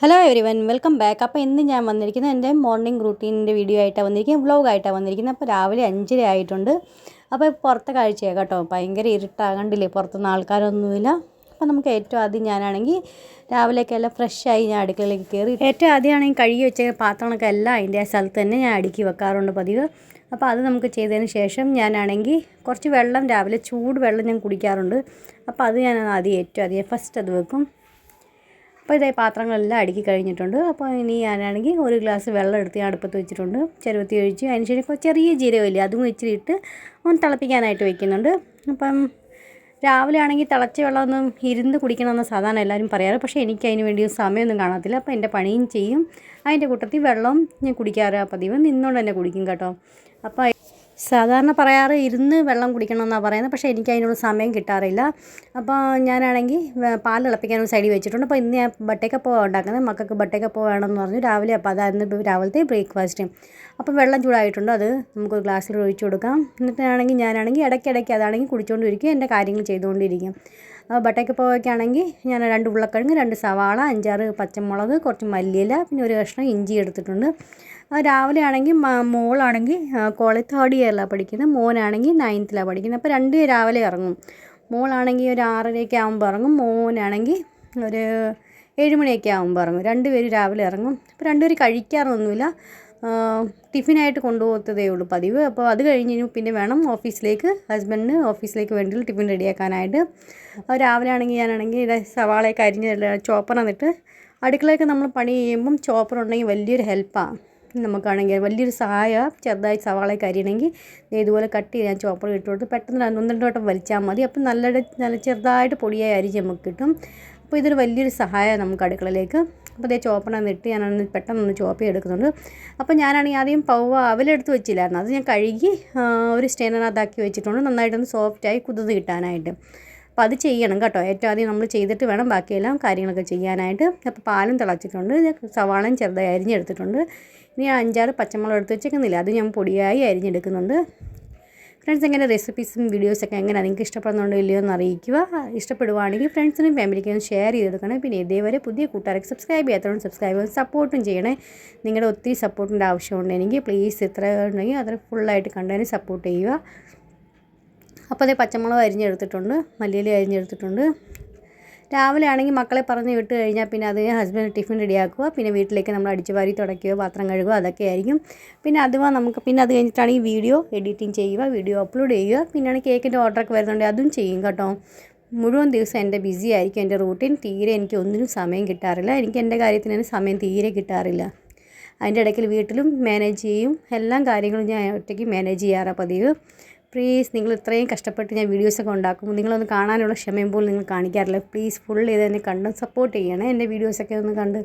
Hello every one welcome back. അപ്പോൾ ഇന്ന് ഞാൻ വന്നിരിക്കുന്നത് എൻ്റെ മോർണിംഗ് റൂട്ടീനിൻ്റെ വീഡിയോ ആയിട്ടാണ് വന്നിരിക്കുന്നത്, വ്ളോഗായിട്ടാണ് വന്നിരിക്കുന്നത്. അപ്പോൾ രാവിലെ 5:30 ആയിട്ടുണ്ട്. അപ്പോൾ പുറത്തെ കാഴ്ചയാണ് കേട്ടോ, ഭയങ്കര ഇരുട്ടാകണ്ടില്ലേ, പുറത്തുനിന്ന് ആൾക്കാരൊന്നുമില്ല. അപ്പോൾ നമുക്ക് ഏറ്റവും ആദ്യം ഞാനാണെങ്കിൽ രാവിലേക്കെല്ലാം ഫ്രഷായി ഞാൻ അടുക്കളയിലേക്ക് കയറി ഏറ്റവും ആദ്യമാണെങ്കിൽ കഴുകി വെച്ച പാത്രങ്ങളൊക്കെ എല്ലാം അതിൻ്റെ ആ സ്ഥലത്ത് തന്നെ ഞാൻ അടുക്കി വെക്കാറുണ്ട് പതിവ്. അപ്പോൾ അത് നമുക്ക് ചെയ്തതിന് ശേഷം ഞാനാണെങ്കിൽ കുറച്ച് വെള്ളം, രാവിലെ ചൂട് വെള്ളം ഞാൻ കുടിക്കാറുണ്ട്. അപ്പോൾ അത് ഞാൻ ഏറ്റവും ആദ്യം ഫസ്റ്റ് അത് വെക്കും. അപ്പോൾ ഇതേ പാത്രങ്ങളെല്ലാം അടുക്കി കഴിഞ്ഞിട്ടുണ്ട്. അപ്പോൾ ഇനി ഞാനാണെങ്കിൽ ഒരു ഗ്ലാസ് വെള്ളം എടുത്ത് ഞാൻ അടുപ്പത്ത് വെച്ചിട്ടുണ്ട്, ചെറുവത്തി ഒഴിച്ച് അതിന് ശേഷം ചെറിയ ജീരകമില്ലേ അതും ഇച്ചിരി ഇട്ട് ഒന്ന് തിളപ്പിക്കാനായിട്ട് വെക്കുന്നുണ്ട്. അപ്പം രാവിലെ ആണെങ്കിൽ തിളച്ച വെള്ളമൊന്നും ഇരുന്ന് കുടിക്കണമെന്ന് സാധാരണ എല്ലാവരും പറയാറ്, പക്ഷേ എനിക്ക് അതിന് വേണ്ടി സമയമൊന്നും കാണത്തില്ല. അപ്പോൾ എൻ്റെ പണിയും ചെയ്യും, അതിൻ്റെ കൂട്ടത്തിൽ വെള്ളം ഞാൻ കുടിക്കാറ് പതിവ്, നിന്നുകൊണ്ട് തന്നെ കുടിക്കും കേട്ടോ. അപ്പോൾ സാധാരണ പറയാറ് ഇരുന്ന് വെള്ളം കുടിക്കണമെന്നാണ് പറയുന്നത്, പക്ഷേ എനിക്ക് അതിനുള്ള സമയം കിട്ടാറില്ല. അപ്പോൾ ഞാനാണെങ്കിൽ പാൽ തിളപ്പിക്കാൻ ഒരു സൈഡിൽ വെച്ചിട്ടുണ്ട്. അപ്പോൾ ഇന്ന് ഞാൻ ബട്ടേക്കപ്പോ ഉണ്ടാക്കുന്നത്, മക്കൾക്ക് ബട്ടേക്കപ്പോ വേണമെന്ന് പറഞ്ഞു രാവിലെ. അപ്പോൾ അതായിരുന്നു രാവിലത്തെ ബ്രേക്ക്ഫാസ്റ്റ്. അപ്പോൾ വെള്ളം ചൂടായിട്ടുണ്ട്, അത് നമുക്കൊരു ഗ്ലാസ്സിൽ ഒഴിച്ചു കൊടുക്കാം. എന്നിട്ടാണെങ്കിൽ ഞാനാണെങ്കിൽ ഇടയ്ക്കിടയ്ക്ക് അതാണെങ്കിൽ കുടിച്ചുകൊണ്ടിരിക്കും, എൻ്റെ കാര്യങ്ങൾ ചെയ്തുകൊണ്ടിരിക്കും. ബട്ടേക്കപ്പോയ്ക്കാണെങ്കിൽ ഞാൻ 2 ഉരുളക്കിഴങ്ങ്, 2 സവാള, 5-6 പച്ചമുളക്, കുറച്ച് മല്ലിയില, പിന്നെ ഒരു കഷ്ണം ഇഞ്ചി എടുത്തിട്ടുണ്ട്. രാവിലെ ആണെങ്കിൽ മോളാണെങ്കിൽ കോളേജ് 3rd ഇയറിലാണ് പഠിക്കുന്നത്, മോനാണെങ്കിൽ 9th പഠിക്കുന്നത്. അപ്പോൾ 2 രാവിലെ ഇറങ്ങും. മോളാണെങ്കിൽ ഒരു 6:30 ആകുമ്പോൾ ഇറങ്ങും, മോനാണെങ്കിൽ ഒരു 7 മണിയൊക്കെ ആകുമ്പോൾ ഇറങ്ങും. 2 പേര് രാവിലെ ഇറങ്ങും. അപ്പോൾ 2 പേര് കഴിക്കാറൊന്നുമില്ല, ടിഫിനായിട്ട് കൊണ്ടുപോകത്തതേ ഉള്ളൂ പതിവ്. അപ്പോൾ അത് കഴിഞ്ഞ് പിന്നെ വേണം ഓഫീസിലേക്ക്, ഹസ്ബൻഡിന് ഓഫീസിലേക്ക് വേണ്ടിയുള്ള ടിഫിൻ റെഡിയാക്കാനായിട്ട്. രാവിലെ ആണെങ്കിൽ ഞാനാണെങ്കിൽ ഇത് സവാളയൊക്കെ അരിഞ്ഞ് ചോപ്പർ എന്നിട്ട് അടുക്കളയൊക്കെ നമ്മൾ പണി ചെയ്യുമ്പം ചോപ്പർ ഉണ്ടെങ്കിൽ വലിയൊരു ഹെൽപ്പാണ് നമുക്കാണെങ്കിൽ, വലിയൊരു സഹായമാണ്. ചെറുതായി സവാളയൊക്കെ അരിയണമെങ്കിൽ ഇതുപോലെ കട്ട് ചെയ്ത് ഞാൻ ചോപ്പർ ഇട്ട് കൊടുത്ത് പെട്ടെന്ന് 1-2 വട്ടം വലിച്ചാൽ മതി. അപ്പം നല്ല ചെറുതായിട്ട് പൊടിയായി അരിഞ്ഞ് നമുക്ക് കിട്ടും. അപ്പോൾ ഇതൊരു വലിയൊരു സഹായമാണ് നമുക്ക് അടുക്കളയിലേക്ക്. അപ്പോൾ അതേ ചോപ്പറിനകത്ത് ഇട്ട് ഞാനൊന്ന് പെട്ടെന്നൊന്ന് ചോപ്പ് ചെയ്തെടുക്കുന്നുണ്ട്. അപ്പോൾ ഞാനാണെങ്കിൽ ആദ്യം അവലെടുത്ത് വെച്ചില്ലായിരുന്നു, അത് ഞാൻ കഴുകി ഒരു സ്റ്റെയിനറിനകത്താക്കി വെച്ചിട്ടുണ്ട്, നന്നായിട്ടൊന്ന് സോഫ്റ്റായി കുതിർന്ന് കിട്ടാനായിട്ട്. അപ്പോൾ അത് ചെയ്യണം കേട്ടോ, ഏറ്റവും ആദ്യം നമ്മൾ ചെയ്തിട്ട് വേണം ബാക്കിയെല്ലാം കാര്യങ്ങളൊക്കെ ചെയ്യാനായിട്ട്. അപ്പോൾ പാലും തിളച്ചിട്ടുണ്ട്, സവാളയും ചെറുതായി അരിഞ്ഞെടുത്തിട്ടുണ്ട്. ഇനി 5-6 പച്ചമുളക് എടുത്ത് വെച്ചേക്കുന്നില്ല, അത് ഞാൻ പൊടിയായി അരിഞ്ഞെടുക്കുന്നുണ്ട്. ഫ്രണ്ട്സ്, എങ്ങനെ റെസിപ്പീസും വീഡിയോസൊക്കെ എങ്ങനെ നിങ്ങൾക്ക് ഇഷ്ടപ്പെടുന്നുണ്ടോ ഇല്ലയോ എന്ന് അറിയിക്കുക. ഇഷ്ടപ്പെടുവാണെങ്കിൽ ഫ്രണ്ട്സിനും ഫാമിലിക്കും ഷെയർ ചെയ്തെടുക്കണം. പിന്നെ ഇതേവരെ പുതിയ കൂട്ടുകാർക്ക് സബ്സ്ക്രൈബ് ചെയ്യാത്തവരും സബ്സ്ക്രൈബ് ചെയ്ത് സപ്പോർട്ടും ചെയ്യണേ. നിങ്ങളുടെ ഒത്തിരി സപ്പോർട്ടിൻ്റെ ആവശ്യമുണ്ട് എനിക്ക്, പ്ലീസ് എത്ര ഉണ്ടെങ്കിൽ അത്ര ഫുള്ളായിട്ട് കണ്ടതിന് സപ്പോർട്ട് ചെയ്യുക. അപ്പോൾ അതേ പച്ചമുളക് അരിഞ്ഞെടുത്തിട്ടുണ്ട്, മല്ലിയില അരിഞ്ഞെടുത്തിട്ടുണ്ട്. രാവിലെ ആണെങ്കിൽ മക്കളെ പറഞ്ഞ് വിട്ട് കഴിഞ്ഞാൽ പിന്നെ അത് ഹസ്ബൻഡ് ടിഫിൻ റെഡിയാക്കുക, പിന്നെ വീട്ടിലേക്ക് നമ്മൾ അടിച്ചു വാരി തുടയ്ക്കുക, പാത്രം കഴുകുക, അതൊക്കെ ആയിരിക്കും. പിന്നെ പിന്നെ അത് കഴിഞ്ഞിട്ടാണെങ്കിൽ വീഡിയോ എഡിറ്റിംഗ് ചെയ്യുക, വീഡിയോ അപ്ലോഡ് ചെയ്യുക. പിന്നെയാണ് കേക്കിൻ്റെ ഓർഡറൊക്കെ വരുന്നുണ്ടെങ്കിൽ അതും ചെയ്യും കേട്ടോ. മുഴുവൻ ദിവസം എൻ്റെ ബിസി ആയിരിക്കും എൻ്റെ റൂട്ടീൻ. തീരെ എനിക്ക് ഒന്നിനും സമയം കിട്ടാറില്ല, എനിക്ക് എൻ്റെ കാര്യത്തിന് സമയം തീരെ കിട്ടാറില്ല. അതിൻ്റെ ഇടയ്ക്ക് വീട്ടിലും മാനേജ് ചെയ്യും, എല്ലാ കാര്യങ്ങളും ഞാൻ ഒറ്റയ്ക്ക് മാനേജ് ചെയ്യാറാണ് പതിവ്. പ്ലീസ്, നിങ്ങൾ ഇത്രയും കഷ്ടപ്പെട്ട് ഞാൻ വീഡിയോസൊക്കെ ഉണ്ടാക്കും, നിങ്ങളൊന്ന് കാണാനുള്ള ക്ഷമയും പോലും നിങ്ങൾ കാണിക്കാറില്ല. പ്ലീസ് ഫുൾ ചെയ്ത് തന്നെ കണ്ട് സപ്പോർട്ട് ചെയ്യണേ, എൻ്റെ വീഡിയോസൊക്കെ ഒന്ന് കണ്ട്.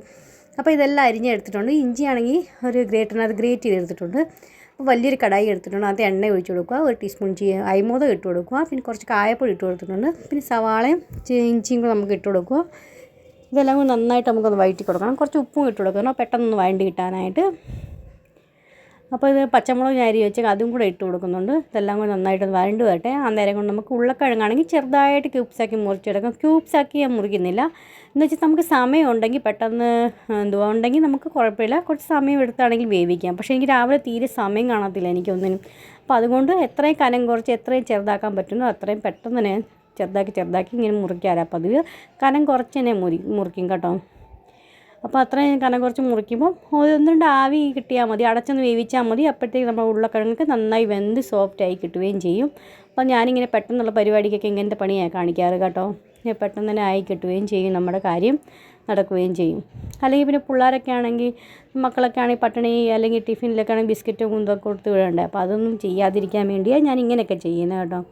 അപ്പോൾ ഇതെല്ലാം അരിഞ്ഞെടുത്തിട്ടുണ്ട്. ഇഞ്ചിയാണെങ്കിൽ ഒരു ഗ്രേറ്ററിനകത്ത് ഗ്രേറ്റ് ചെയ്തെടുത്തിട്ടുണ്ട്. അപ്പോൾ വലിയൊരു കടായി എടുത്തിട്ടുണ്ട്, അത് എണ്ണ ഒഴിച്ച് കൊടുക്കുക, 1 ടീസ്പൂൺ അരിമോദകം ഇട്ട് കൊടുക്കുക, പിന്നെ കുറച്ച് കായപ്പൊടി ഇട്ട് കൊടുത്തിട്ടുണ്ട്, പിന്നെ സവാളയും ഇഞ്ചിയും കൂടെ നമുക്ക് ഇട്ട് കൊടുക്കുക. ഇതെല്ലാം കൂടി നന്നായിട്ട് നമുക്കൊന്ന് വഴറ്റി കൊടുക്കണം, കുറച്ച് ഉപ്പും ഇട്ട് കൊടുക്കണം പെട്ടെന്നൊന്ന് വഴണ്ടി കിട്ടാനായിട്ട്. അപ്പോൾ ഇത് പച്ചമുളക് ഞാൻ അരിഞ്ഞ് വെച്ചാൽ അതും കൂടെ ഇട്ട് കൊടുക്കുന്നുണ്ട്. ഇതെല്ലാം കൂടി നന്നായിട്ടൊന്ന് വഴണ്ട് വരട്ടെ. അന്നേരം കൊണ്ട് നമുക്ക് ഉരുളക്കിഴങ്ങാണെങ്കിൽ ചെറുതായിട്ട് ക്യൂബ്സാക്കി മുറിച്ചെടുക്കാം. ക്യൂബ്സാക്കി ഞാൻ മുറിക്കുന്നില്ല, എന്ന് വെച്ചാൽ നമുക്ക് സമയം ഉണ്ടെങ്കിൽ പെട്ടെന്ന് ഉണ്ടെങ്കിൽ നമുക്ക് കുഴപ്പമില്ല, കുറച്ച് സമയം എടുത്താണെങ്കിൽ വേവിക്കാം. പക്ഷേ എനിക്ക് രാവിലെ തീരെ സമയം കാണത്തില്ല എനിക്കൊന്നിനും. അപ്പോൾ അതുകൊണ്ട് എത്രയും കനം കുറച്ച് എത്രയും ചെറുതാക്കാൻ പറ്റുന്നോ അത്രയും പെട്ടെന്ന് തന്നെ ചെറുതാക്കി ഇങ്ങനെ മുറിക്കാറാണ് പതിവ്. കനം കുറച്ച് തന്നെ മുറിക്കും കേട്ടോ. അപ്പോൾ അത്രയും കനം കുറച്ച് മുറിക്കുമ്പോൾ 1-2 ആവി കിട്ടിയാൽ മതി, അടച്ചൊന്ന് വേവിച്ചാൽ മതി. അപ്പോഴത്തേക്ക് നമ്മൾ ഉരുളക്കിഴങ്ങൊക്കെ നന്നായി വെന്ത് സോഫ്റ്റായി കിട്ടുകയും ചെയ്യും. അപ്പോൾ ഞാനിങ്ങനെ പെട്ടെന്നുള്ള പരിപാടിക്കൊക്കെ ഇങ്ങനത്തെ പണിയാണ് കാണിക്കാറ് കേട്ടോ. പെട്ടെന്ന് തന്നെ ആയി കിട്ടുകയും ചെയ്യും, നമ്മുടെ കാര്യം നടക്കുകയും ചെയ്യും. അല്ലെങ്കിൽ പിന്നെ പിള്ളേരൊക്കെ ആണെങ്കിൽ, മക്കളൊക്കെ ആണെങ്കിൽ പട്ടിണി അല്ലെങ്കിൽ ടിഫിനിലൊക്കെ ആണെങ്കിൽ ബിസ്ക്കറ്റും കുന്തൊക്കെ കൊടുത്ത് വിടണ്ടേ. അപ്പോൾ അതൊന്നും ചെയ്യാതിരിക്കാൻ വേണ്ടിയാണ് ഞാൻ ഇങ്ങനെയൊക്കെ ചെയ്യുന്നത് കേട്ടോ.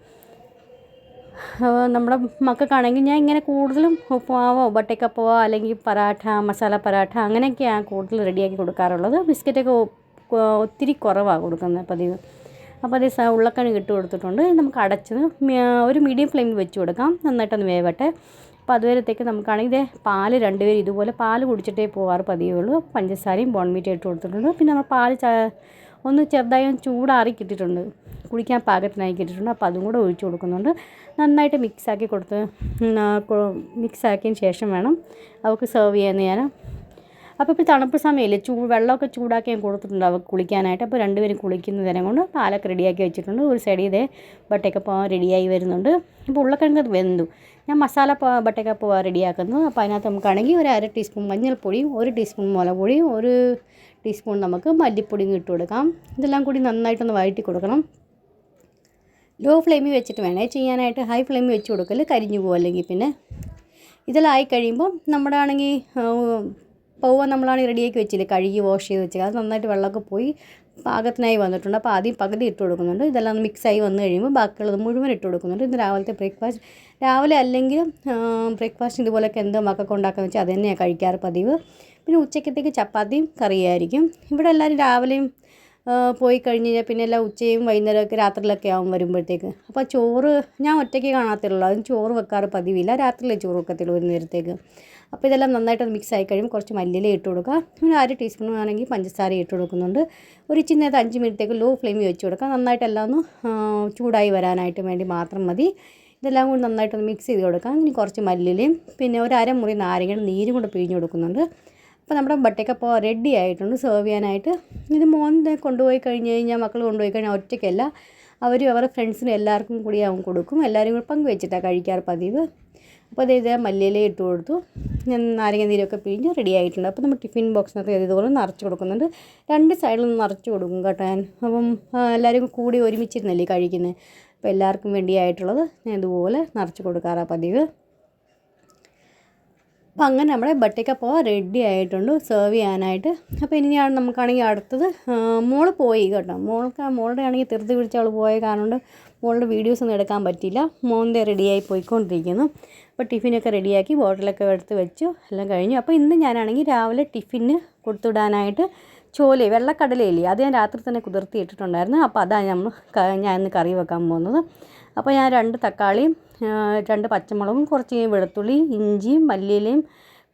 നമ്മുടെ മക്കൾക്കാണെങ്കിൽ ഞാൻ ഇങ്ങനെ കൂടുതലും ഉപ്പുമാവോ ബട്ടേക്കപ്പവോ അല്ലെങ്കിൽ പരാഠ, മസാല പരാഠ അങ്ങനെയൊക്കെയാണ് കൂടുതൽ റെഡിയാക്കി കൊടുക്കാറുള്ളത്. ബിസ്ക്കറ്റൊക്കെ ഒത്തിരി കുറവാണ് കൊടുക്കുന്നത് പതിവ്. അപ്പോൾ അതേ ഉരുളക്കിഴങ്ങ് ഇട്ട് കൊടുത്തിട്ടുണ്ട്. നമുക്ക് അടച്ചത് ഒരു മീഡിയം ഫ്ലെയിമിൽ വെച്ച് കൊടുക്കാം, നന്നായിട്ടൊന്ന് വേവട്ടെ. അപ്പോൾ അതുവരത്തേക്ക് നമുക്കാണെങ്കിൽ പാല് 2 പേര് ഇതുപോലെ പാല് കുടിച്ചിട്ടേ പോകാറ് പതിവുള്ളൂ. പഞ്ചസാരയും ബോൺമീറ്റയും ഇട്ട് കൊടുത്തിട്ടുണ്ട്. പിന്നെ നമ്മൾ പാല് ഒന്ന് ചെറുതായി ചൂടാറി കിട്ടിയിട്ടുണ്ട്, കുടിക്കാൻ പാകത്തിനായി കിട്ടിയിട്ടുണ്ട്. അപ്പോൾ അതും കൂടെ ഒഴിച്ച് കൊടുക്കുന്നുണ്ട്. നന്നായിട്ട് മിക്സാക്കിയതിന് ശേഷം വേണം അവർക്ക് സെർവ് ചെയ്യാൻ. അപ്പോൾ ഇപ്പോൾ തണുപ്പ് സമയമില്ലേ, വെള്ളമൊക്കെ ചൂടാക്കി ഞാൻ കൊടുത്തിട്ടുണ്ട് അവർക്ക് കുളിക്കാനായിട്ട്. അപ്പോൾ രണ്ടുപേരും കുളിക്കുന്ന നേരം കൊണ്ട് പാലൊക്കെ റെഡിയാക്കി വെച്ചിട്ടുണ്ട്. ഒരു സൈഡിൽ ഇതേ ബട്ടക്കപ്പം റെഡിയായി വരുന്നുണ്ട്. അപ്പോൾ ഉരുളക്കിഴങ്ങ് വെന്തു. ഞാൻ മസാല ബട്ടക്കപ്പം റെഡിയാക്കുന്നു. അപ്പോൾ അതിനകത്ത് നമുക്കാണെങ്കിൽ ഒരു 1/2 ടീസ്പൂൺ മഞ്ഞൾപ്പൊടിയും 1 ടീസ്പൂൺ മുളക് പൊടിയും 1 ടീസ്പൂൺ നമുക്ക് മല്ലിപ്പൊടിയും ഇട്ട് കൊടുക്കാം. ഇതെല്ലാം കൂടി നന്നായിട്ടൊന്ന് വഴറ്റി കൊടുക്കണം. ലോ ഫ്ലെയിമിൽ വെച്ചിട്ട് വേണേ ചെയ്യാനായിട്ട്. ഹൈ ഫ്ലെയിമിൽ വെച്ച് കൊടുക്കൽ കരിഞ്ഞു പോകും. അല്ലെങ്കിൽ പിന്നെ ഇതെല്ലാം ആയി കഴിയുമ്പോൾ നമ്മുടെ ആണെങ്കിൽ പൗവ നമ്മളാണെങ്കിൽ റെഡിയാക്കി വെച്ചില്ലേ, കഴുകി വാഷ് ചെയ്ത് വെച്ചത്, അത് നന്നായിട്ട് വെള്ളമൊക്കെ പോയി പാകത്തിനായി വന്നിട്ടുണ്ട്. അപ്പോൾ ആദ്യം പകുതി ഇട്ട് കൊടുക്കുന്നുണ്ട്. ഇതെല്ലാം മിക്സായി വന്നു കഴിയുമ്പോൾ ബാക്കിയുള്ളത് മുഴുവൻ ഇട്ട് കൊടുക്കുന്നുണ്ട്. ഇത് രാവിലത്തെ ബ്രേക്ക്ഫാസ്റ്റ്. രാവിലെ അല്ലെങ്കിൽ ബ്രേക്ക്ഫാസ്റ്റ് ഇതുപോലെയൊക്കെ എന്തോ മക്കൾക്ക് ഉണ്ടാക്കാന്ന് വെച്ചാൽ അത് തന്നെയാണ് കഴിക്കാറ് പതിവ്. പിന്നെ ഉച്ചക്കത്തേക്ക് ചപ്പാത്തിയും കറിയായിരിക്കും. ഇവിടെ എല്ലാവരും രാവിലെയും പോയി കഴിഞ്ഞ് കഴിഞ്ഞാൽ പിന്നെ എല്ലാം ഉച്ചയും വൈകുന്നേരമൊക്കെ രാത്രിയിലൊക്കെ ആവും വരുമ്പോഴത്തേക്ക്. അപ്പോൾ ചോറ് ഞാൻ ഒറ്റയ്ക്ക് കാണാത്തുള്ളൂ. അതും ചോറ് വെക്കാറ് പതിവില്ല. രാത്രിയിലെ ചോറ് വെക്കത്തുള്ളൂ ഒരു നേരത്തേക്ക്. അപ്പോൾ ഇതെല്ലാം നന്നായിട്ട് മിക്സ് ആയി കഴിയുമ്പോൾ കുറച്ച് മല്ലിയില ഇട്ട് കൊടുക്കുക. പിന്നെ 1/2 ടീസ്പൂൺ ആണെങ്കിൽ പഞ്ചസാര ഇട്ട് കൊടുക്കുന്നുണ്ട്. ഒരു ഇച്ചിരി നേരത്തെ 5 മിനിറ്റത്തേക്ക് ലോ ഫ്ലെയിമിൽ വെച്ച് കൊടുക്കുക. നന്നായിട്ട് എല്ലാം ഒന്ന് ചൂടായി വരാനായിട്ട് വേണ്ടി മാത്രം മതി. ഇതെല്ലാം കൂടി നന്നായിട്ടൊന്ന് മിക്സ് ചെയ്ത് കൊടുക്കാം. ഇനി കുറച്ച് മല്ലിയിലയും പിന്നെ ഒരു അരമുറി നാരങ്ങയുടെ നീരും കൂടെ പിഴിഞ്ഞ് കൊടുക്കുന്നുണ്ട്. അപ്പോൾ നമ്മുടെ ബട്ടക്കപ്പം റെഡി ആയിട്ടുണ്ട് സെർവ് ചെയ്യാനായിട്ട്. ഇത് മോനെ കൊണ്ടുപോയി കഴിഞ്ഞ് കഴിഞ്ഞാൽ, മക്കൾ കൊണ്ടുപോയി കഴിഞ്ഞാൽ ഒറ്റയ്ക്കല്ല, അവരും അവരുടെ ഫ്രണ്ട്സിനും എല്ലാവർക്കും കൂടി അവൻ കൊടുക്കും. എല്ലാവരും കൂടി പങ്കുവെച്ചിട്ടാണ് കഴിക്കാറ് പതിവ്. അപ്പോൾ ഇതേ മല്ലിയില ഇട്ട് കൊടുത്തു. ഞാൻ നാരങ്ങ നീരൊക്കെ പിഴിഞ്ഞ് റെഡി ആയിട്ടുണ്ട്. അപ്പോൾ നമ്മൾ ടിഫിൻ ബോക്സിനകത്ത് ഇതുപോലെ നിറച്ച് കൊടുക്കുന്നുണ്ട്. 2 സൈഡിലും നിറച്ച് കൊടുക്കും കേട്ടോ ഞാൻ. അപ്പം എല്ലാവരും കൂടി ഒരുമിച്ചിരുന്നല്ലേ കഴിക്കുന്നത്. അപ്പോൾ എല്ലാവർക്കും വേണ്ടിയായിട്ടുള്ളത് ഞാൻ ഇതുപോലെ നിറച്ച് കൊടുക്കാറാണ് പതിവ്. അപ്പോൾ അങ്ങനെ നമ്മുടെ ബട്ടക്കപ്പം റെഡി ആയിട്ടുണ്ട് സെർവ് ചെയ്യാനായിട്ട്. അപ്പോൾ ഇനിയാണ് നമുക്കാണെങ്കിൽ അടുത്തത് മോള് പോയി കേട്ടോ. മോളുടെ ആണെങ്കിൽ ധൃതി പിടിച്ച് അവൾ പോയ കാരണം കൊണ്ട് മോളുടെ വീഡിയോസൊന്നും എടുക്കാൻ പറ്റിയില്ല. മോൻ്റെ റെഡിയായി പോയിക്കൊണ്ടിരിക്കുന്നു. അപ്പോൾ ടിഫിനൊക്കെ റെഡിയാക്കി ബോട്ടിലൊക്കെ എടുത്ത് വെച്ചു, എല്ലാം കഴിഞ്ഞു. അപ്പോൾ ഇന്ന് ഞാനാണെങ്കിൽ രാവിലെ ടിഫിന് കൊടുത്തുവിടാനായിട്ട് വെള്ളക്കടലയില്ലേ, അത് ഞാൻ രാത്രി തന്നെ കുതിർത്തി ഇട്ടിട്ടുണ്ടായിരുന്നു. അപ്പോൾ അതാണ് ഞാൻ ഇന്ന് കറി വെക്കാൻ പോകുന്നത്. അപ്പോൾ ഞാൻ 2 തക്കാളിയും 2 പച്ചമുളകും കുറച്ച് വെളുത്തുള്ളി, ഇഞ്ചിയും മല്ലിയിലയും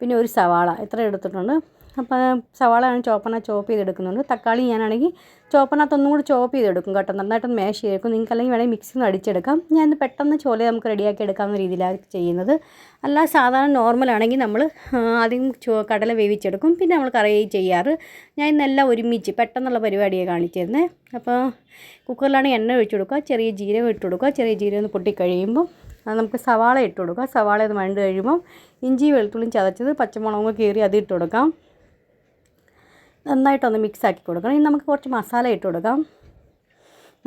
പിന്നെ ഒരു സവാള ഇത്ര എടുത്തിട്ടുണ്ട്. അപ്പോൾ സവാള ഞാൻ ചോപ്പ് ചെയ്തെടുക്കുന്നുണ്ട്. തക്കാളി ഞാനാണെങ്കിൽ ചോപ്പറിനകത്തൊന്നും കൂടി ചോപ്പ് ചെയ്തെടുക്കും കേട്ടോ. നന്നായിട്ടൊന്ന് മാഷ് ചെയ്തെടുക്കും. നിങ്ങൾക്ക് അല്ലെങ്കിൽ വേണമെങ്കിൽ മിക്സിയിൽ നിന്ന് അടിച്ചെടുക്കാം. ഞാൻ പെട്ടെന്ന് നമുക്ക് റെഡിയാക്കി എടുക്കാവുന്ന രീതിയിലാണ് ചെയ്യുന്നത്. അല്ല സാധാരണ നോർമലാണെങ്കിൽ നമ്മൾ ആദ്യം കടല വേവിച്ചെടുക്കും, പിന്നെ നമ്മൾ കറി ചെയ്യാറ്. ഞാൻ ഇന്നെല്ലാം ഒരുമിച്ച് പെട്ടെന്നുള്ള പരിപാടിയാണ് കാണിച്ചിരുന്നത്. അപ്പോൾ കുക്കറിലാണെങ്കിൽ എണ്ണ ഒഴിച്ച് കൊടുക്കുക, ചെറിയ ജീരകം ഇട്ട് കൊടുക്കുക. ചെറിയ ജീരകം ഒന്ന് പൊട്ടിക്കഴിയുമ്പോൾ നമുക്ക് സവാള ഇട്ട് കൊടുക്കുക. സവാള ഒന്ന് വഴണ്ട് കഴിയുമ്പോൾ ഇഞ്ചി വെളുത്തുള്ളിയും ചതച്ചത് പച്ചമുളകും കീറി അത് ഇട്ട് കൊടുക്കാം. നന്നായിട്ടൊന്ന് മിക്സാക്കി കൊടുക്കണം. ഇനി നമുക്ക് കുറച്ച് മസാല ഇട്ട് കൊടുക്കാം.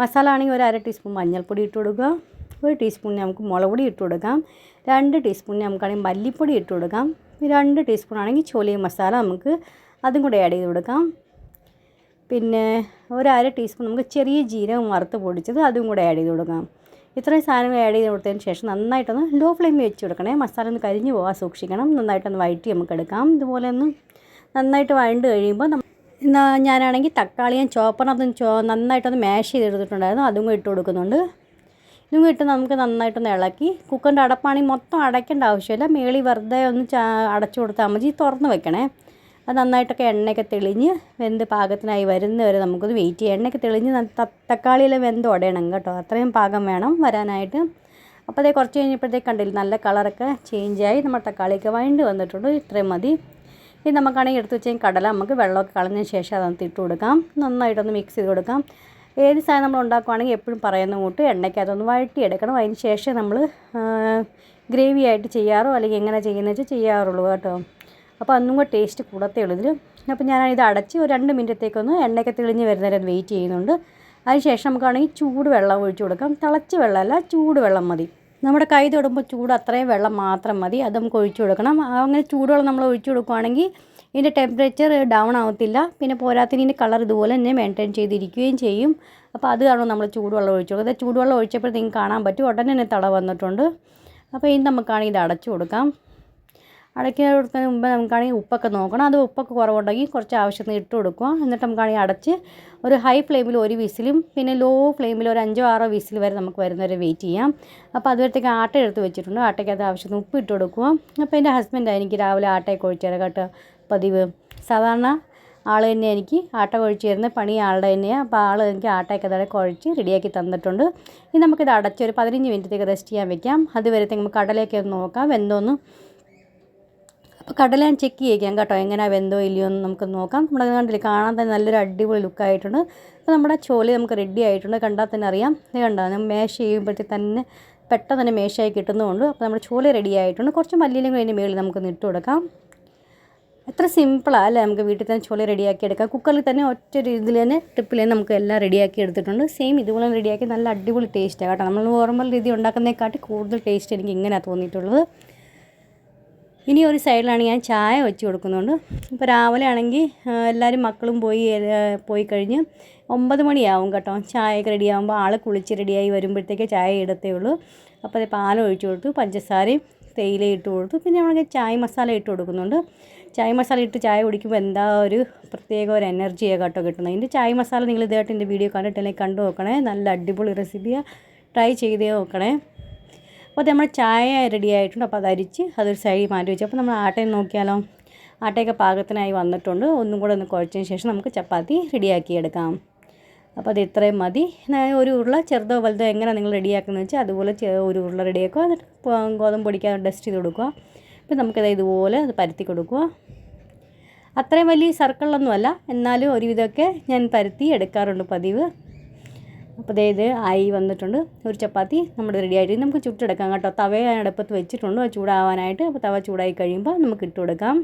മസാല ആണെങ്കിൽ ഒരു 1/2 ടീസ്പൂൺ മഞ്ഞൾപ്പൊടി ഇട്ട് കൊടുക്കുക. 1 ടീസ്പൂൺ നമുക്ക് മുളക് പൊടി ഇട്ട് കൊടുക്കാം. 2 ടീസ്പൂൺ നമുക്കാണെങ്കിൽ മല്ലിപ്പൊടി ഇട്ട് കൊടുക്കാം. 2 ടീസ്പൂൺ ആണെങ്കിൽ ചോലി മസാല നമുക്ക് അതും കൂടെ ആഡ് ചെയ്ത് കൊടുക്കാം. പിന്നെ ഒരു 1/2 ടീസ്പൂൺ നമുക്ക് ചെറിയ ജീരകം വറുത്ത് പൊടിച്ചത് അതും കൂടെ ആഡ് ചെയ്ത് കൊടുക്കാം. ഇത്രയും സാധനങ്ങൾ ആഡ് ചെയ്ത് കൊടുത്തതിന് ശേഷം നന്നായിട്ടൊന്ന് ലോ ഫ്ലെയിമിൽ വെച്ച് കൊടുക്കണേ. മസാല ഒന്ന് കരിഞ്ഞ് പോകാൻ സൂക്ഷിക്കണം. നന്നായിട്ടൊന്ന് വഴറ്റി നമുക്ക് എടുക്കാം. ഇതുപോലെ ഒന്ന് നന്നായിട്ട് വഴണ്ട് കഴിയുമ്പോൾ ഞാനാണെങ്കിൽ തക്കാളി ഞാൻ ചോപ്പറിനകത്ത് നന്നായിട്ടൊന്ന് മാഷ് ചെയ്തെടുത്തിട്ടുണ്ടായിരുന്നു. അതും കൂടി ഇട്ട് കൊടുക്കുന്നുണ്ട്. ഇതും ഇട്ട് നമുക്ക് നന്നായിട്ടൊന്ന് ഇളക്കി കുക്കറിൻ്റെ അടപ്പാണെങ്കിൽ മൊത്തം അടയ്ക്കേണ്ട ആവശ്യമില്ല. മേളി വെറുതെ ഒന്ന് അടച്ചു കൊടുത്താൽ മതി. തുറന്ന് വെക്കണേ. അത് നന്നായിട്ടൊക്കെ എണ്ണയൊക്കെ തെളിഞ്ഞ് വെന്ത് പാകത്തിനായി വരുന്നവരെ നമുക്കൊന്ന് വെയിറ്റ് ചെയ്യാം. എണ്ണയൊക്കെ തെളിഞ്ഞ് തക്കാളിയെല്ലാം വെന്ത് ഉടയണം കേട്ടോ. അത്രയും പാകം വേണം വരാനായിട്ട്. അപ്പോൾ അതേ കുറച്ച് കഴിഞ്ഞപ്പോഴത്തേക്ക് കണ്ടില്ല നല്ല കളറൊക്കെ ചേഞ്ചായി നമ്മുടെ തക്കാളിയൊക്കെ വഴണ്ട് വന്നിട്ടുണ്ട്. ഇത്രയും മതി. ഇനി നമുക്കാണെങ്കിൽ എടുത്ത് വെച്ചാൽ കടല നമുക്ക് വെള്ളമൊക്കെ കളഞ്ഞതിന് ശേഷം അതൊന്ന് ഇട്ട് കൊടുക്കാം. നന്നായിട്ടൊന്ന് മിക്സ് ചെയ്ത് കൊടുക്കാം. ഏത് സാധനം നമ്മൾ ഉണ്ടാക്കുവാണെങ്കിൽ എപ്പോഴും പറയുന്ന കൂട്ട് എണ്ണയ്ക്കകത്തൊന്ന് വഴറ്റിയെടുക്കണം. അതിന് ശേഷം നമ്മൾ ഗ്രേവി ആയിട്ട് ചെയ്യാറോ അല്ലെങ്കിൽ എങ്ങനെ ചെയ്യുന്നത് വെച്ചാൽ ചെയ്യാറുള്ളൂ കേട്ടോ. അപ്പോൾ അതൊന്നും കൂടെ ടേസ്റ്റ് കൂടത്തേ ഉള്ളൂ ഇതിൽ. അപ്പോൾ ഞാനിത് അടച്ച് ഒരു 2 മിനിറ്റത്തേക്കൊന്ന് എണ്ണയൊക്കെ തെളിഞ്ഞ് വരുന്നവരെ വെയിറ്റ് ചെയ്യുന്നുണ്ട്. അതിന് ശേഷം നമുക്കാണെങ്കിൽ ചൂട് വെള്ളം ഒഴിച്ച് കൊടുക്കാം. തിളച്ച വെള്ളമല്ല, ചൂട് വെള്ളം മതി. നമ്മുടെ കൈ തൊടുമ്പോൾ ചൂട് അത്രയും വെള്ളം മാത്രം മതി. അത് നമുക്ക് ഒഴിച്ചു കൊടുക്കണം. അങ്ങനെ ചൂടുവെള്ളം നമ്മൾ ഒഴിച്ചു കൊടുക്കുകയാണെങ്കിൽ ഇതിൻ്റെ ടെമ്പറേച്ചർ ഡൗൺ ആവത്തില്ല. പിന്നെ പോരാത്തതിന് ഇതിൻ്റെ കളർ ഇതുപോലെ തന്നെ മെയിൻറ്റെയിൻ ചെയ്തിരിക്കുകയും ചെയ്യും. അപ്പോൾ അത് കാരണം നമ്മൾ ചൂടുവെള്ളം ഒഴിച്ചു കൊടുക്കുക. ചൂടുവെള്ളം ഒഴിച്ചപ്പോഴത്തേക്കും കാണാൻ പറ്റും ഉടനെ തന്നെ തള വന്നിട്ടുണ്ട്. അപ്പോൾ ഇനി നമുക്കാണെങ്കിൽ ഇത് അടച്ചു കൊടുക്കാം. അടയ്ക്കാൻ കൊടുക്കുന്നതിന് മുമ്പ് നമുക്കാണെങ്കിൽ ഉപ്പൊക്കെ നോക്കണം. അത് ഉപ്പൊക്കെ കുറവുണ്ടെങ്കിൽ കുറച്ച് ആവശ്യത്തിന് ഇട്ട് കൊടുക്കുക. എന്നിട്ട് നമുക്കാണെങ്കിൽ അടച്ച് ഒരു ഹൈ ഫ്ലെയിമിൽ 1 വിസിലും പിന്നെ ലോ ഫ്ലെയിമിൽ ഒരു 5-6 വിസിൽ വരെ നമുക്ക് വരുന്നവരെ വെയിറ്റ് ചെയ്യാം. അപ്പോൾ അതുവരത്തേക്ക് ആട്ട എടുത്ത് വെച്ചിട്ടുണ്ട്. ആട്ടയ്ക്കകത്ത് ആവശ്യത്തിന് ഉപ്പ് ഇട്ട് കൊടുക്കുക. അപ്പോൾ എൻ്റെ ഹസ്ബൻഡ് എനിക്ക് രാവിലെ ആട്ടയൊക്കെ ഒഴിച്ചു കേട്ടോ പതിവ്. സാധാരണ ആൾ തന്നെ എനിക്ക് ആട്ട കുഴച്ച് തരുന്ന പണി ആളുടെ തന്നെയാണ്. അപ്പോൾ ആൾ എനിക്ക് ആട്ടയൊക്കെ അതേ കുഴച്ച് റെഡിയാക്കി തന്നിട്ടുണ്ട്. ഇനി നമുക്കിത് അടച്ച് ഒരു 15 മിനിറ്റത്തേക്ക് റെസ്റ്റ് ചെയ്യാൻ വെക്കാം. അതുവരത്തേക്ക് നമുക്ക് കടലയൊക്കെ ഒന്ന് നോക്കാം വെന്തോന്ന്. അപ്പോൾ കടല ഞാൻ ചെക്ക് ചെയ്യിക്കാം കേട്ടോ, എങ്ങനെയാണ് വെന്തോ ഇല്ലയോ എന്ന് നമുക്ക് നോക്കാം. നമ്മുടെ കണ്ടില്ലേ, കാണാൻ തന്നെ നല്ലൊരു അടിപൊളി ലുക്കായിട്ടുണ്ട്. അപ്പോൾ നമ്മുടെ ചോലി നമുക്ക് റെഡി ആയിട്ടുണ്ട്, കണ്ടാൽ തന്നെ അറിയാം. ഇത് കണ്ടോ, നമ്മൾ മേശ ചെയ്യുമ്പോഴത്തേക്ക് തന്നെ പെട്ടെന്ന് തന്നെ മേശയായി കിട്ടുന്നതുകൊണ്ട്. അപ്പോൾ നമ്മുടെ ചോലി റെഡി ആയിട്ടുണ്ട്. കുറച്ച് മല്ലിയിലും അതിൻ്റെ മേളിൽ നമുക്ക് ഇട്ട് കൊടുക്കാം. എത്ര സിമ്പിളാണ് അല്ലേ, നമുക്ക് വീട്ടിൽ തന്നെ ചോല റെഡിയാക്കി എടുക്കാം. കുക്കറിൽ തന്നെ ഒറ്റ ഇതിൽ തന്നെ ടിപ്പിൽ തന്നെ നമുക്ക് എല്ലാം റെഡിയാക്കി എടുത്തിട്ടുണ്ട്. സെയിം ഇതുപോലെ റെഡിയാക്കി നല്ല അടിപൊളി ടേസ്റ്റാണ് കേട്ടോ. നമ്മൾ നോർമൽ രീതി ഉണ്ടാക്കുന്നതിനെക്കാട്ടി കൂടുതൽ ടേസ്റ്റ് എനിക്ക് ഇങ്ങനെയാണ് തോന്നിയിട്ടുള്ളത്. ഇനി ഒരു സൈഡിലാണ് ഞാൻ ചായ വെച്ച് കൊടുക്കുന്നുണ്ട്. ഇപ്പോൾ രാവിലെ ആണെങ്കിൽ എല്ലാവരും മക്കളും പോയി കഴിഞ്ഞ് 9 മണിയാവും കേട്ടോ. ചായയൊക്കെ റെഡിയാകുമ്പോൾ ആൾ കുളിച്ച് റെഡിയായി വരുമ്പോഴത്തേക്ക് ചായ ഇടത്തേ ഉള്ളൂ. അപ്പോൾ അത് പാൽ ഒഴിച്ച് കൊടുത്തു, പഞ്ചസാരയും തേയില ഇട്ട് കൊടുത്തു. പിന്നെ നമ്മൾ ചായ മസാല ഇട്ട് കൊടുക്കുന്നുണ്ട്. ചായ മസാല ഇട്ട് ചായ കുടിക്കുമ്പോൾ എന്താ ഒരു പ്രത്യേക ഒരു എനർജിയാണ് കേട്ടോ കിട്ടുന്നത്. ഇതിൻ്റെ ചായ മസാല നിങ്ങൾ ഇതായിട്ട് എൻ്റെ വീഡിയോ കണ്ടിട്ടില്ലെങ്കിൽ കണ്ടു നോക്കണേ. നല്ല അടിപൊളി റെസിപ്പിയാണ്, ട്രൈ ചെയ്തേ നോക്കണേ. അപ്പോൾ നമ്മൾ ചായ റെഡി ആയിട്ടുണ്ട്. അപ്പോൾ അത് അരിച്ച് അതൊരു സൈഡിൽ മാറ്റി വെച്ചു. അപ്പോൾ നമ്മൾ ആട്ടയും നോക്കിയാലോ, ആട്ടയൊക്കെ പാകത്തിനായി വന്നിട്ടുണ്ട്. ഒന്നും കൂടെ ഒന്ന് കുഴച്ചതിന് ശേഷം നമുക്ക് ചപ്പാത്തി റെഡിയാക്കി എടുക്കാം. അപ്പോൾ അത് ഇത്രയും മതി. ഒരു ഉരുള ചെറുതോ വലുതോ എങ്ങനെ നിങ്ങൾ റെഡിയാക്കുന്നത് വെച്ചാൽ അതുപോലെ ഒരു ഉരുള റെഡിയാക്കുക. എന്നിട്ട് ഗോതമ്പ് പൊടിക്കാൻ ഡസ്റ്റ് ചെയ്ത് കൊടുക്കുക. പിന്നെ നമുക്കത് ഇതുപോലെ അത് പരത്തി കൊടുക്കുക. അത്രയും വലിയ സർക്കിളൊന്നുമല്ല, എന്നാലും ഒരുവിധമൊക്കെ ഞാൻ പരത്തി എടുക്കാറുണ്ട് പതിവ്. അപ്പോൾ ഇത് ആയി വന്നിട്ടുണ്ട്. ഒരു ചപ്പാത്തി നമ്മുടെ റെഡി ആയിട്ട് നമുക്ക് ചുട്ടെടുക്കാം കേട്ടോ. തവ അടുപ്പത്ത് വെച്ചിട്ടുണ്ട്, അത് ചൂടാവാനായിട്ട്. അപ്പോൾ തവ ചൂടായി കഴിയുമ്പോൾ നമുക്ക് ഇട്ട് കൊടുക്കാം.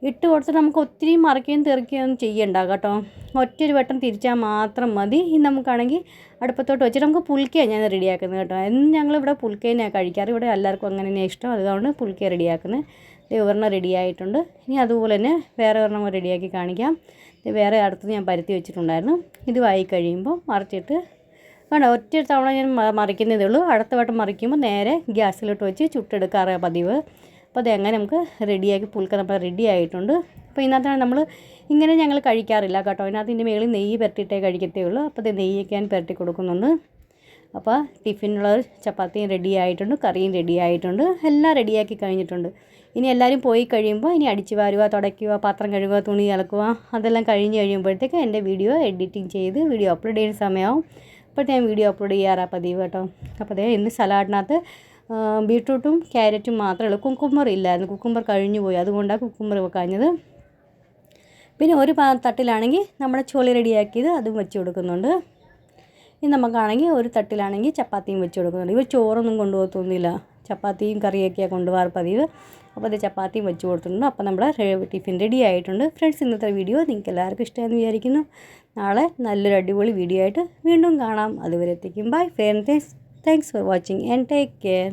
ഇട്ട് കൊടുത്തിട്ട് നമുക്ക് ഒത്തിരി മറിക്കുകയും തെറിക്കുകയൊന്നും ചെയ്യണ്ട കേട്ടോ. ഒറ്റൊരു വട്ടം തിരിച്ചാൽ മാത്രം മതി. ഇനി നമുക്കാണെങ്കിൽ അടുപ്പത്തോട്ട് വെച്ചിട്ട് നമുക്ക് പുൽക്കയാണ് ഞാൻ റെഡിയാക്കുന്നത് കേട്ടോ. എന്നും ഞങ്ങളിവിടെ പുൽക്കേനെയാണ് കഴിക്കാറ്. ഇവിടെ എല്ലാവർക്കും അങ്ങനെ തന്നെ ഇഷ്ടം, അതുകൊണ്ട് പുൽക്ക റെഡിയാക്കുന്നത്. ഒരെണ്ണം റെഡി ആയിട്ടുണ്ട്. ഇനി അതുപോലെ തന്നെ വേറെ ഒരെണ്ണം റെഡിയാക്കി കാണിക്കാം. വേറെ അടുത്ത് ഞാൻ പരത്തി വെച്ചിട്ടുണ്ടായിരുന്നു. ഇതുമായി കഴിയുമ്പോൾ മറിച്ചിട്ട് വേണ്ട, ഒറ്റ തവണ ഞാൻ മറിക്കുന്നതേ ഉള്ളൂ. അടുത്ത വട്ടം മറിക്കുമ്പോൾ നേരെ ഗ്യാസിലോട്ട് വെച്ച് ചുട്ടെടുക്കാറ് പതിവ്. അപ്പോൾ അതെങ്ങനെ നമുക്ക് റെഡിയാക്കി പുൽക്ക നമ്മൾ റെഡി ആയിട്ടുണ്ട്. അപ്പോൾ ഇതിനകത്താണ് നമ്മൾ ഇങ്ങനെ ഞങ്ങൾ കഴിക്കാറില്ല കേട്ടോ. ഇതിനകത്ത് ഇതിൻ്റെ മേളിൽ നെയ്യ് പുരട്ടിയിട്ടേ കഴിക്കത്തേ ഉള്ളൂ. അപ്പോൾ അത് നെയ്യൊക്കെ ഞാൻ പുരട്ടി കൊടുക്കുന്നുണ്ട്. അപ്പോൾ ടിഫിനുള്ള ചപ്പാത്തിയും റെഡി ആയിട്ടുണ്ട്, കറിയും റെഡി ആയിട്ടുണ്ട്, എല്ലാം റെഡിയാക്കി കഴിഞ്ഞിട്ടുണ്ട്. ഇനി എല്ലാവരും പോയി കഴിയുമ്പോൾ ഇനി അടിച്ച് വാരുക, തുടയ്ക്കുക, പാത്രം കഴുകുക, തുണി അലക്കുക, അതെല്ലാം കഴിഞ്ഞ് കഴിയുമ്പോഴത്തേക്ക് എൻ്റെ വീഡിയോ എഡിറ്റിംഗ് ചെയ്ത് വീഡിയോ അപ്ലോഡ് ചെയ്യുന്ന സമയമാവും. അപ്പോഴത്തെ ഞാൻ വീഡിയോ അപ്ലോഡ് ചെയ്യാറാണ് പതിവ് കേട്ടോ. അപ്പോൾ അതേ ഇന്ന് സലാഡിനകത്ത് ബീട്രൂട്ടും ക്യാരറ്റും മാത്രമേ ഉള്ളൂ. കുക്കുംബർ ഇല്ലായിരുന്നു, കുക്കുംബർ കഴിഞ്ഞു പോയി, അതുകൊണ്ടാണ് കുക്കുംബർ വെക്കാഞ്ഞത്. പിന്നെ ഒരു തട്ടിലാണെങ്കിൽ നമ്മുടെ ചോളി റെഡിയാക്കിയത് അതും വെച്ച് കൊടുക്കുന്നുണ്ട്. ഇനി നമുക്കാണെങ്കിൽ ഒരു തട്ടിലാണെങ്കിൽ ചപ്പാത്തിയും വെച്ച് കൊടുക്കുന്നുണ്ട്. ഇവർ ചോറൊന്നും കൊണ്ടുപോകത്തൊന്നുമില്ല, ചപ്പാത്തിയും കറിയൊക്കെയാണ് കൊണ്ടുപോകാറ് പതിവ്. അപ്പോൾ അത് ചപ്പാത്തിയും വെച്ച് കൊടുത്തിട്ടുണ്ട്. അപ്പോൾ നമ്മുടെ ടിഫിൻ റെഡി ആയിട്ടുണ്ട്. ഫ്രണ്ട്സ്, ഇന്നത്തെ വീഡിയോ നിങ്ങൾക്ക് എല്ലാവർക്കും ഇഷ്ടമായെന്ന് വിചാരിക്കുന്നു. നാളെ നല്ലൊരു അടിപൊളി വീഡിയോ ആയിട്ട് വീണ്ടും കാണാം. അതുവരെ എത്തിക്കും bye friends. Thanks for watching and take care.